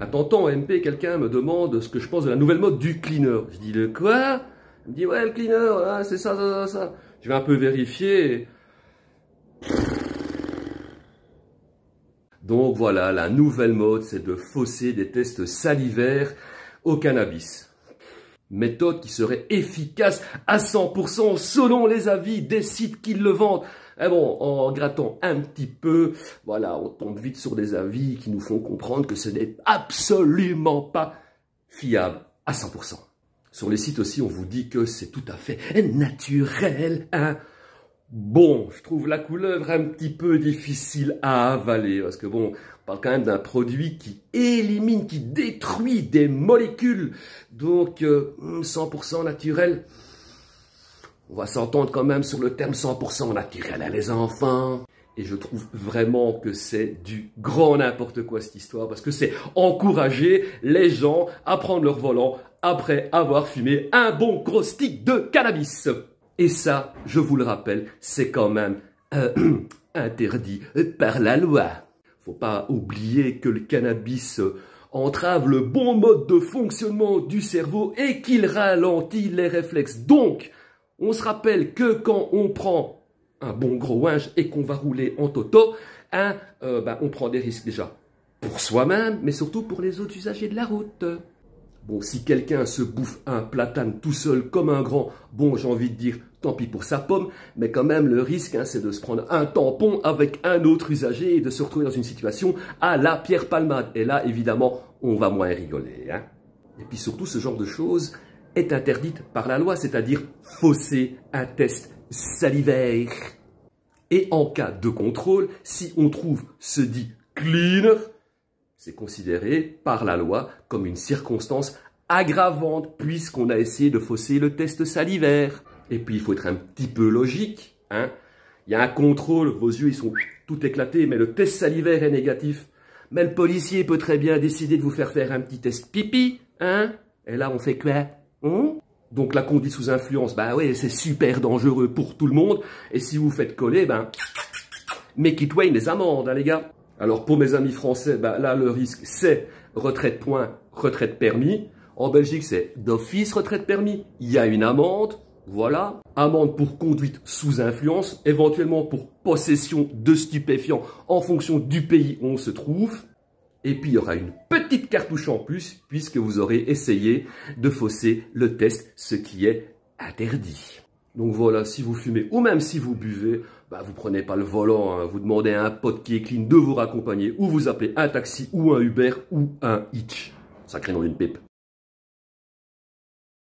À tantôt, en MP, quelqu'un me demande ce que je pense de la nouvelle mode du cleaner. Je dis, le quoi? Il me dit, ouais, le cleaner, ah, c'est ça, ça, ça, ça. Je vais un peu vérifier. Donc voilà, la nouvelle mode, c'est de fausser des tests salivaires au cannabis. Méthode qui serait efficace à 100% selon les avis des sites qui le vendent. Et bon, en grattant un petit peu, voilà, on tombe vite sur des avis qui nous font comprendre que ce n'est absolument pas fiable à 100%. Sur les sites aussi, on vous dit que c'est tout à fait naturel, hein. Bon, je trouve la couleuvre un petit peu difficile à avaler, parce que bon, on parle quand même d'un produit qui élimine, qui détruit des molécules, donc 100% naturel. On va s'entendre quand même sur le terme 100% naturel, hein, les enfants. Et je trouve vraiment que c'est du grand n'importe quoi cette histoire, parce que c'est encourager les gens à prendre leur volant après avoir fumé un bon gros stick de cannabis. Et ça, je vous le rappelle, c'est quand même interdit par la loi. Faut pas oublier que le cannabis entrave le bon mode de fonctionnement du cerveau et qu'il ralentit les réflexes. Donc, on se rappelle que quand on prend un bon gros ouinge et qu'on va rouler en toto, hein, on prend des risques déjà pour soi-même, mais surtout pour les autres usagers de la route. Bon, si quelqu'un se bouffe un platane tout seul comme un grand, bon, j'ai envie de dire, tant pis pour sa pomme, mais quand même, le risque, hein, c'est de se prendre un tampon avec un autre usager et de se retrouver dans une situation à la Pierre Palmade. Et là, évidemment, on va moins rigoler, hein. Et puis surtout, ce genre de choses est interdite par la loi, c'est-à-dire fausser un test salivaire. Et en cas de contrôle, si on trouve ce dit cleaner, c'est considéré par la loi comme une circonstance aggravante puisqu'on a essayé de fausser le test salivaire. Et puis il faut être un petit peu logique, hein. Il y a un contrôle, vos yeux ils sont tout éclatés, mais le test salivaire est négatif. Mais le policier peut très bien décider de vous faire un petit test pipi, hein. Et là on fait quoi, hein? Donc la conduite sous influence, bah ouais, c'est super dangereux pour tout le monde. Et si vous faites coller, make it rain les amendes, hein, les gars. Alors pour mes amis français, là le risque c'est retrait de points, retrait de permis. En Belgique c'est d'office retrait de permis. Il y a une amende, voilà. Amende pour conduite sous influence, éventuellement pour possession de stupéfiants en fonction du pays où on se trouve. Et puis il y aura une petite cartouche en plus puisque vous aurez essayé de fausser le test, ce qui est interdit. Donc voilà, si vous fumez ou même si vous buvez, vous prenez pas le volant, hein, vous demandez à un pote qui est clean de vous raccompagner ou vous appelez un taxi ou un Uber ou un Hitch. Sacré nom d'une pipe.